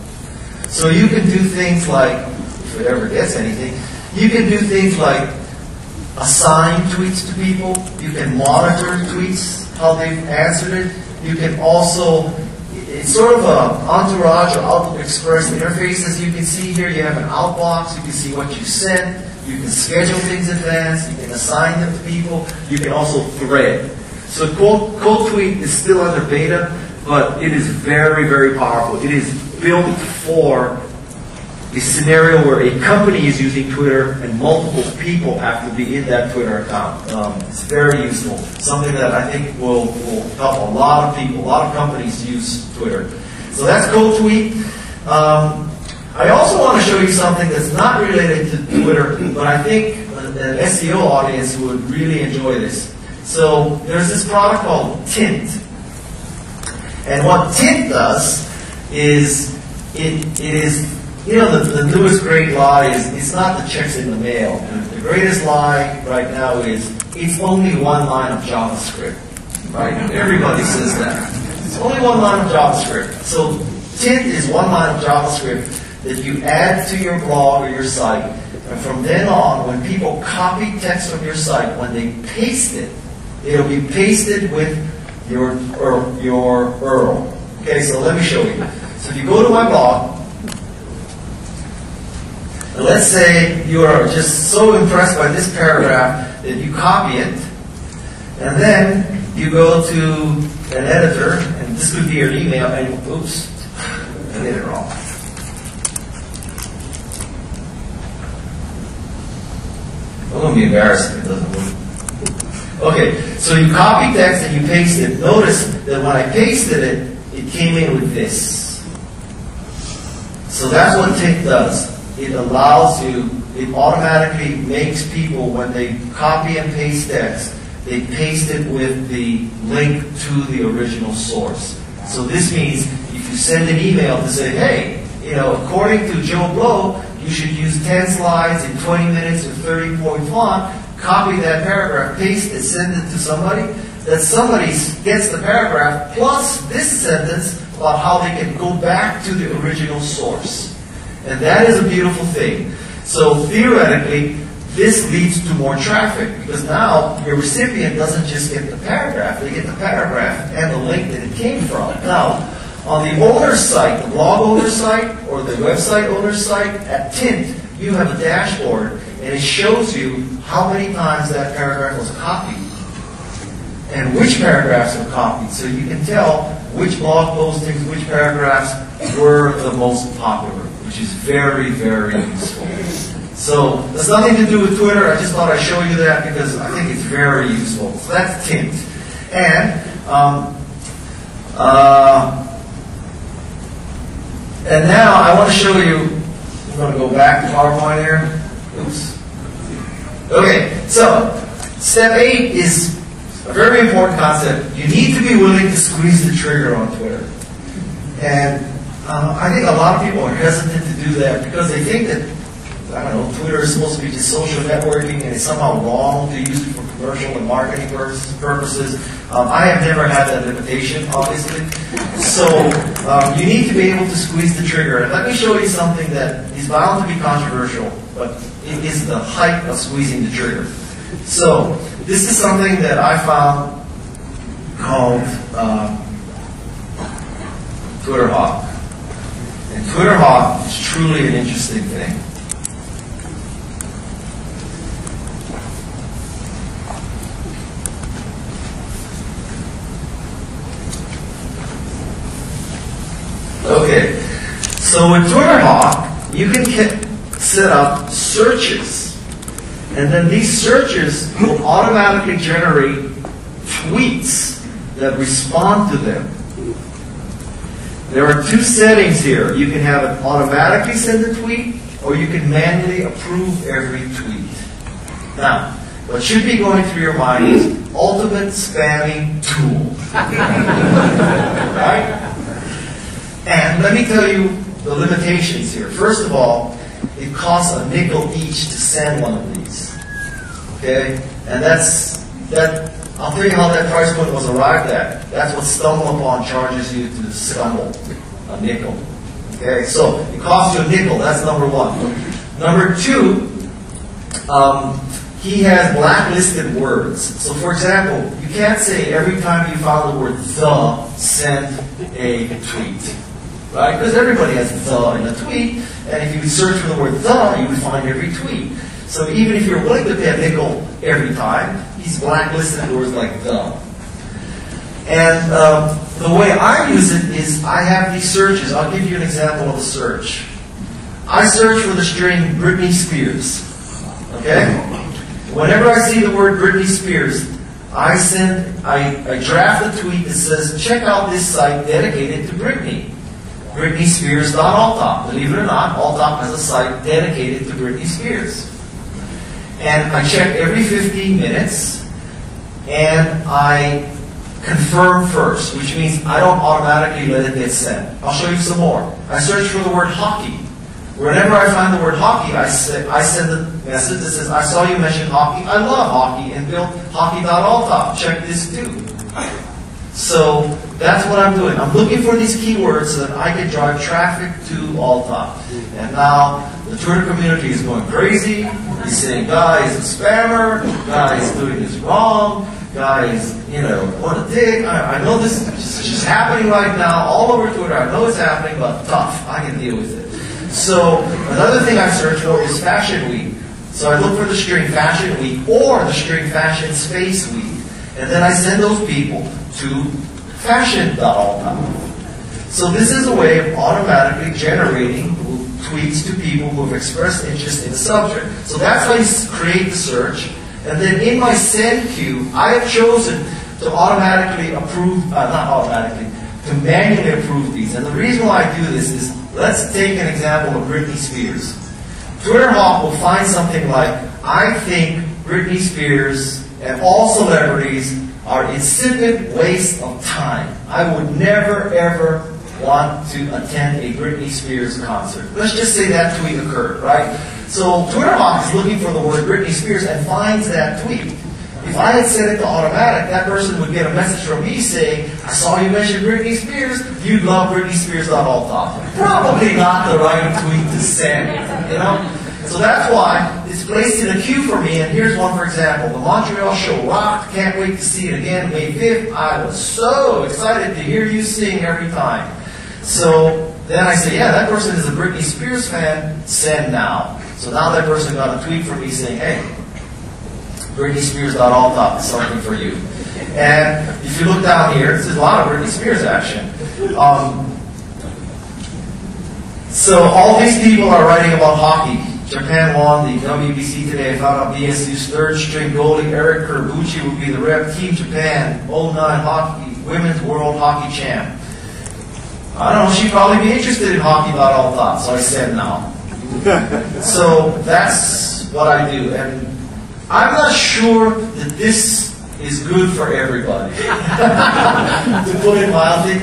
So you can do things like, if it ever gets anything, you can do things like assign tweets to people. You can monitor tweets, how they've answered it. You can also, it's sort of an Entourage or Outlook Express interface. As you can see here, you have an outbox. You can see what you sent. You can schedule things in advance. You can assign them to people. You can also thread. So CodeTweet is still under beta, but it is very, very powerful. It is built for a scenario where a company is using Twitter and multiple people have to be in that Twitter account. It's very useful. Something that I think will help a lot of people, a lot of companies use Twitter. So that's CodeTweet. I also want to show you something that's not related to Twitter, but I think an SEO audience would really enjoy this. So there's this product called Tint. And what Tint does is it is, you know, the newest great lie is it's not the checks in the mail. The greatest lie right now is it's only one line of JavaScript. Right? Everybody says that. It's only one line of JavaScript. So Tint is one line of JavaScript that you add to your blog or your site. And from then on, when people copy text from your site, when they paste it, it'll be pasted with your URL. Okay, so let me show you. So if you go to my blog, and let's say you are just so impressed by this paragraph that you copy it, and then you go to an editor, and this could be your email, and oops, I did it wrong. I'm going to be embarrassed if it doesn't work. Okay, so you copy text and you paste it. Notice that when I pasted it, it came in with this. So that's what Tint does. It allows you, it automatically makes people, when they copy and paste text, they paste it with the link to the original source. So this means if you send an email to say, hey, you know, according to Joe Blow, you should use 10 slides in 20 minutes with 30-point font, copy that paragraph, paste it, send it to somebody, that somebody gets the paragraph plus this sentence about how they can go back to the original source. And that is a beautiful thing. So theoretically, this leads to more traffic because now your recipient doesn't just get the paragraph, they get the paragraph and the link that it came from. Now, on the owner's site, the blog owner's site, or the website owner's site, at Tint, you have a dashboard, and it shows you how many times that paragraph was copied, and which paragraphs were copied, so you can tell which blog postings, which paragraphs were the most popular, which is very, very useful. So, there's nothing to do with Twitter, I just thought I'd show you that because I think it's very useful. So that's Tint. And now I want to show you, I'm going to go back to PowerPoint here. Oops. Okay, so step 8 is a very important concept. You need to be willing to squeeze the trigger on Twitter. And I think a lot of people are hesitant to do that because they think that, I don't know, Twitter is supposed to be just social networking and it's somehow wrong to use it for commercial and marketing purposes. I have never had that limitation, obviously. So you need to be able to squeeze the trigger. And let me show you something that is bound to be controversial, but it is the height of squeezing the trigger. So this is something that I found called Twitter Hawk. And Twitter Hawk is truly an interesting thing. Okay, so with Twitter Hawk, you can set up searches. And then these searches will automatically generate tweets that respond to them. There are two settings here. You can have it automatically send a tweet, or you can manually approve every tweet. Now, what should be going through your mind is ultimate spamming tool. Right? And let me tell you the limitations here. First of all, it costs a nickel each to send one of these. Okay? And I'll tell you how that price point was arrived at. That's what StumbleUpon charges you to stumble, a nickel. Okay? So it costs you a nickel. That's number one. Number two, he has blacklisted words. So for example, you can't say every time you found the word the, send a tweet. Right? Because everybody has the in a tweet, and if you search for the word the, you would find every tweet. So even if you're willing to pay a nickel every time, he's blacklisted words like the. And the way I use it is I have these searches. I'll give you an example of a search. I search for the string Britney Spears. Okay? Whenever I see the word Britney Spears, I draft a tweet that says, check out this site dedicated to Britney. BritneySpears.alltop. Believe it or not, Alltop has a site dedicated to Britney Spears. And I check every 15 minutes, and I confirm first, which means I don't automatically let it get sent. I'll show you some more. I search for the word hockey. Whenever I find the word hockey, I send a message that says, I saw you mention hockey. I love hockey, and build hockey.alltop. Check this too. So that's what I'm doing. I'm looking for these keywords so that I can drive traffic to Alltop. And now the Twitter community is going crazy. He's saying, guy is a spammer, guy is doing this wrong, guy is, what a dick. I know this is just happening right now all over Twitter. I know it's happening, but tough. I can deal with it. So another thing I search for is Fashion Week. So I look for the string Fashion Week or the string Fashion Space Week. And then I send those people to fashion.alltop. So this is a way of automatically generating tweets to people who have expressed interest in the subject. So that's how you create the search. And then in my send queue, I have chosen to automatically approve, to manually approve these. And the reason why I do this is, let's take an example of Britney Spears. TwitterHawk will find something like, I think Britney Spears and all celebrities are insipid waste of time. I would never, ever want to attend a Britney Spears concert. Let's just say that tweet occurred, right? So TwitterHawk is looking for the word Britney Spears and finds that tweet. If I had set it to automatic, that person would get a message from me saying, I saw you mention Britney Spears, you'd love Britney Spears.alltop. Probably not the right tweet to send, So that's why it's placed in a queue for me, and here's one for example. The Montreal show rocked, can't wait to see it again, May 5th. I was so excited to hear you sing every time. So then I say, yeah, that person is a Britney Spears fan, send now. So now that person got a tweet from me saying, hey, BritneySpears.alltop is something for you. And if you look down here, this is a lot of Britney Spears action. So all these people are writing about hockey. Japan won the WBC today. I found out BSU's third string goalie Eric Kurabuchi will be the rep. Team Japan 09 hockey, women's world hockey champ. I don't know, she'd probably be interested in hockey.alltop, so I said no. So that's what I do. And I'm not sure that this is good for everybody, to put it mildly,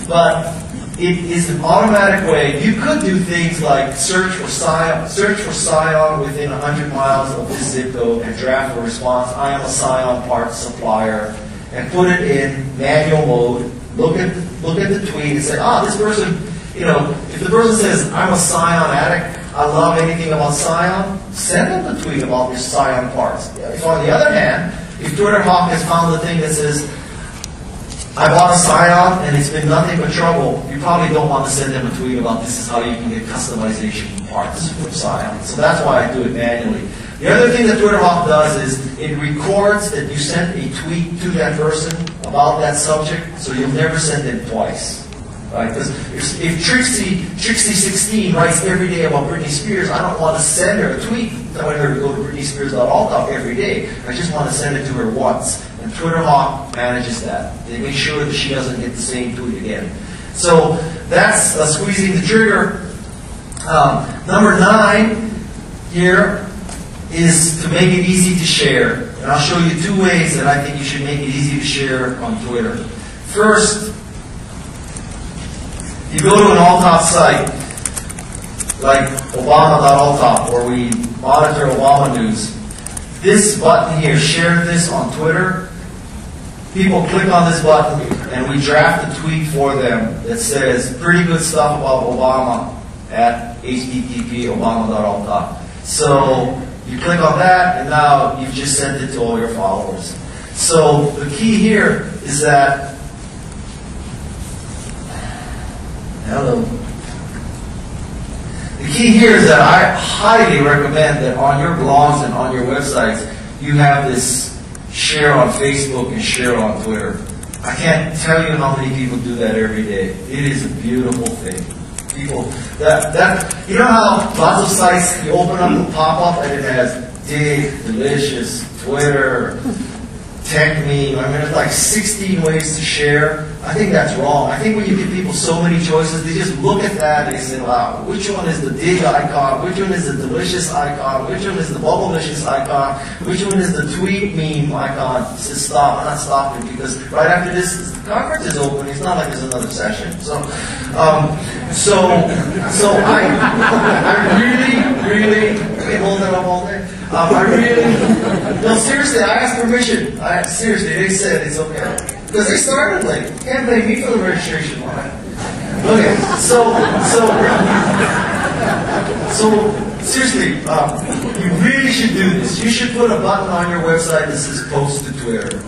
but it is an automatic way. You could do things like search for Scion within 100 miles of this zip code and draft a response. I am a Scion parts supplier, and put it in manual mode. Look at the tweet and say, this person, if the person says, I'm a Scion addict, I love anything about Scion, send them the tweet about your Scion parts. If on the other hand, if TwitterHawk has found the thing that says, I bought a Scion and it's been nothing but trouble, you probably don't want to send them a tweet about this is how you can get customization parts from Scion. So that's why I do it manually. The other thing that TwitterHawk does is it records that you sent a tweet to that person about that subject, so you'll never send it twice. Right? Because if Trixie16 writes every day about Britney Spears, I don't want to send her a tweet telling her to go to BritneySpears.alltop every day. I just want to send it to her once. And TwitterHawk manages that. They make sure that she doesn't get the same tweet again. So that's squeezing the trigger. Number 9 here is to make it easy to share. And I'll show you 2 ways that I think you should make it easy to share on Twitter. First, you go to an all-top site, like Obama.alltop, where we monitor Obama news. This button here, share this on Twitter. People click on this button, and we draft a tweet for them that says, pretty good stuff about Obama at http://obama.alltop. So you click on that, and now you've just sent it to all your followers. So the key here is that, the key here is that I highly recommend that on your blogs and on your websites, you have this share on Facebook and share on Twitter. I can't tell you how many people do that every day. It is a beautiful thing. People, you know how lots of sites, you open up the pop-up and it has dig, delicious, Twitter, tech meme. I mean, there's like 16 ways to share. I think that's wrong. I think when you give people so many choices, they just look at that and they say, wow, which one is the dig icon? Which one is the delicious icon? Which one is the bubblicious icon? Which one is the tweet meme icon? It says stop. I'm not stopping because right after this, the conference is open. It's not like there's another session. So I really hold that up all day. No, seriously, I asked permission. Seriously, they said it's okay. Because they started late. Can't blame me for the registration line. Okay, so seriously, you really should do this. You should put a button on your website that says post to Twitter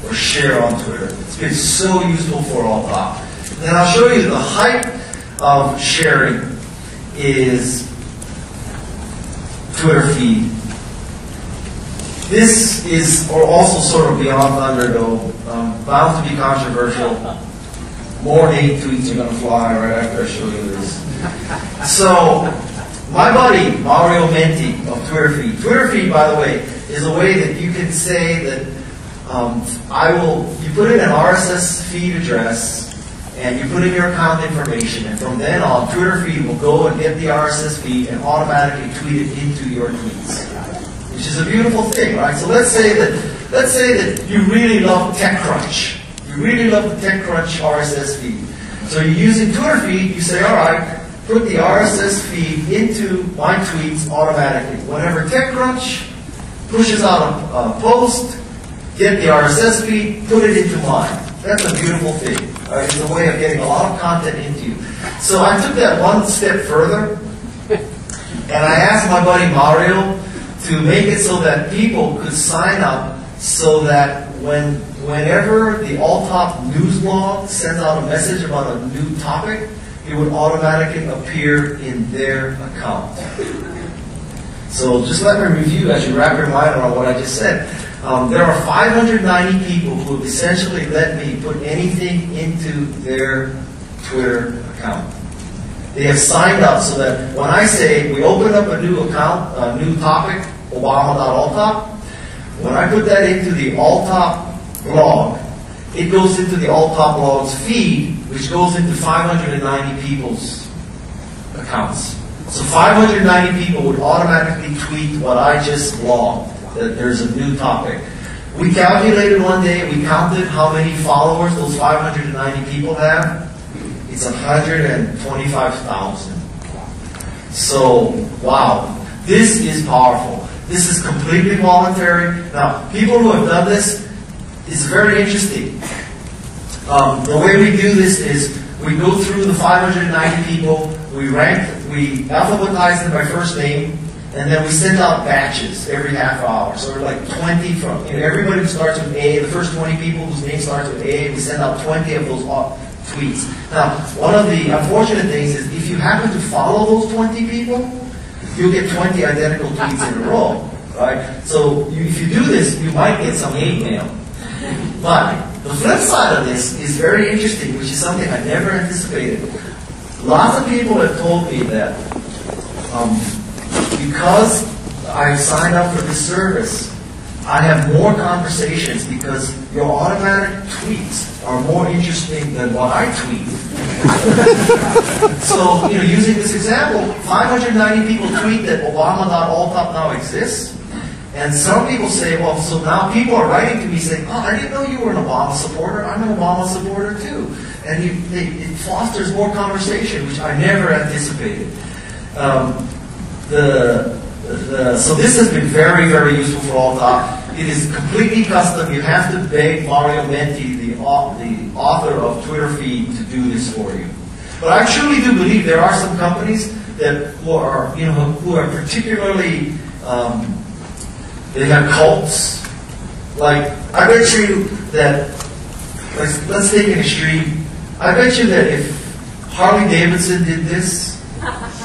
or share on Twitter. It's been so useful for all-top. Then I'll show you the height of sharing is Twitter feed. This is also sort of beyond thunder, though, bound to be controversial. More hate tweets are going to fly right after I show you this. So, my buddy, Mario Menti of Twitter feed. Twitter feed, by the way, is a way that you can say that you put in an RSS feed address and you put in your account information, and from then on, Twitter feed will go and get the RSS feed and automatically tweet it into your tweets. Which is a beautiful thing, right? So let's say that you really love TechCrunch. You really love the TechCrunch RSS feed. So you're using Twitter feed, you say, all right, put the RSS feed into my tweets automatically. Whenever TechCrunch pushes out a post, get the RSS feed, put it into mine. That's a beautiful thing. Right? It's a way of getting a lot of content into you. So I took that one step further, and I asked my buddy Mario to make it so that people could sign up so that whenever the all-top news blog sends out a message about a new topic, it would automatically appear in their account. So just let me review as you wrap your mind around what I just said. There are 590 people who have essentially let me put anything into their Twitter account. They have signed up so that when I say we open up a new account, a new topic, Obama.alltop, when I put that into the all-top blog, it goes into the all-top blog's feed, which goes into 590 people's accounts. So 590 people would automatically tweet what I just blogged, that there's a new topic. We calculated one day, we counted how many followers those 590 people have. It's 125,000. So, wow, this is powerful. This is completely voluntary. Now, people who have done this, it's very interesting. The way we do this is we go through the 590 people, we alphabetize them by first name, and then we send out batches every half hour. So we're like 20 from, everybody who starts with A, the first 20 people whose name starts with A, we send out 20 of those tweets. Now, one of the unfortunate things is if you happen to follow those 20 people, you'll get 20 identical tweets in a row, right? So if you do this, you might get some hate mail. But the flip side of this is very interesting, which is something I never anticipated. Lots of people have told me that because I signed up for this service, I have more conversations because your automatic tweets are more interesting than what I tweet. So, using this example, 590 people tweet that Obama.alltop now exists. And some people say, well, so now people are writing to me saying, oh, I didn't know you were an Obama supporter. I'm an Obama supporter too. And it fosters more conversation, which I never anticipated. So this has been very, very useful for Alt. It is completely custom. You have to beg Mario Menti, the author of Twitter feed, to do this for you. But I truly do believe there are some companies who are particularly they have cults. Like, I bet you that, let's take an extreme. I bet you that if Harley Davidson did this,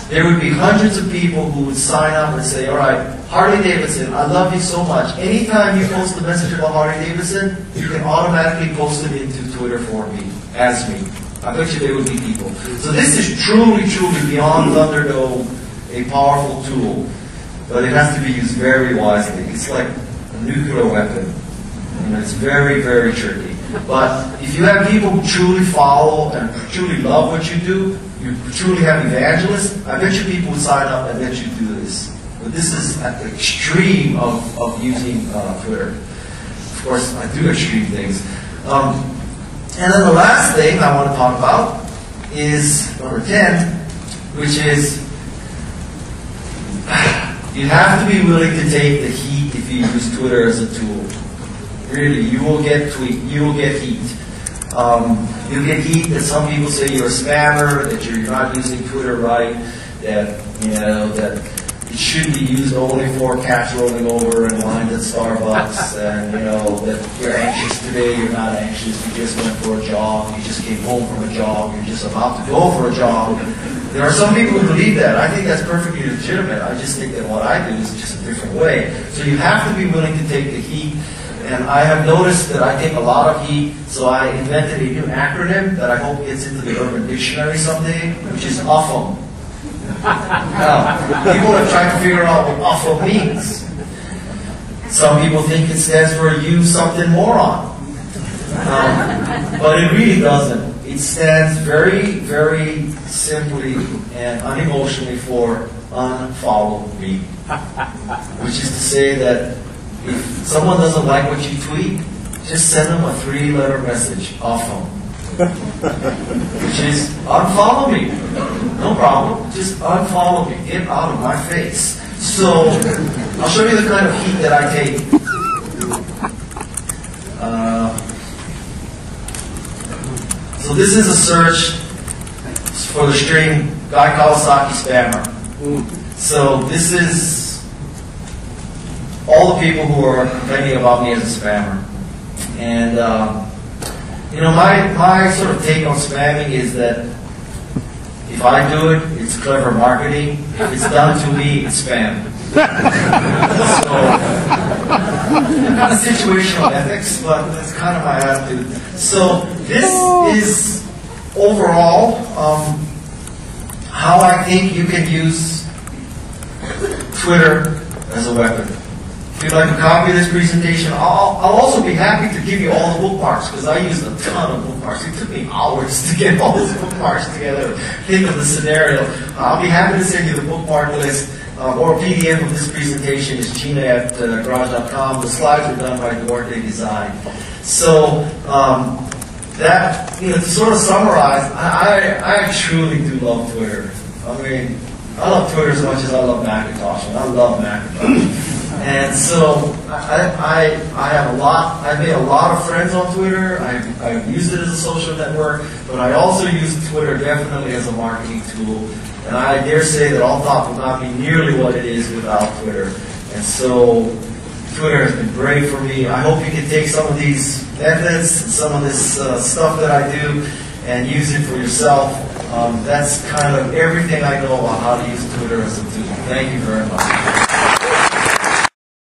there would be hundreds of people who would sign up and say, all right, Harley Davidson, I love you so much. Anytime you post a message about Harley Davidson, you can automatically post it into Twitter for me, as me. I bet you there would be people. So this is truly, truly beyond Thunderdome, a powerful tool. But it has to be used very wisely. It's like a nuclear weapon. It's very, very tricky. But if you have people who truly follow and truly love what you do, you truly have evangelists, I bet you people would sign up and let you do this. But this is at the extreme of using Twitter. Of course, I do extreme things. And then the last thing I want to talk about is number 10, which is you have to be willing to take the heat if you use Twitter as a tool. Really, you will get heat. You'll get heat that some people say you're a spammer, that you're not using Twitter right, that that it should be used only for cats rolling over and lines at Starbucks, and that you're anxious today, you're not anxious, you just went for a jog, you just came home from a jog, you're just about to go for a jog. There are some people who believe that. I think that's perfectly legitimate. I just think that what I do is just a different way. So you have to be willing to take the heat. And I have noticed that I take a lot of heat, so I invented a new acronym that I hope gets into the Urban Dictionary someday, which is UFM. Now, people have tried to figure out what UFM means. Some people think it stands for you something moron. But it really doesn't. It stands very, very simply and unemotionally for unfollow me. Which is to say that if someone doesn't like what you tweet, just send them a 3-letter message off them. Which is, unfollow me. No problem. Just unfollow me. Get out of my face. So, I'll show you the kind of heat that I take. So this is a search for the string Guy Kawasaki Spammer. So this is all the people who are complaining about me as a spammer. And, my sort of take on spamming is that if I do it, it's clever marketing. If it's done to me, it's spam. So, not situational ethics, but that's kind of my attitude. So, this is overall how I think you can use Twitter as a weapon. If you'd like a copy of this presentation, I'll also be happy to give you all the bookmarks, because I used a ton of bookmarks. It took me hours to get all those bookmarks together, think of the scenario. I'll be happy to send you the bookmark list, or a PDF of this presentation is gina@garage.com. The slides are done by Duarte Design. So, to sort of summarize, I truly do love Twitter. I mean, I love Twitter as much as I love Macintosh, and I love Macintosh. And so I have I've made a lot of friends on Twitter. I've used it as a social network, but I also use Twitter definitely as a marketing tool. And I dare say that All Thought would not be nearly what it is without Twitter. And so Twitter has been great for me. I hope you can take some of these methods, some of this stuff that I do, and use it for yourself. That's kind of everything I know about how to use Twitter as a tool. Thank you very much.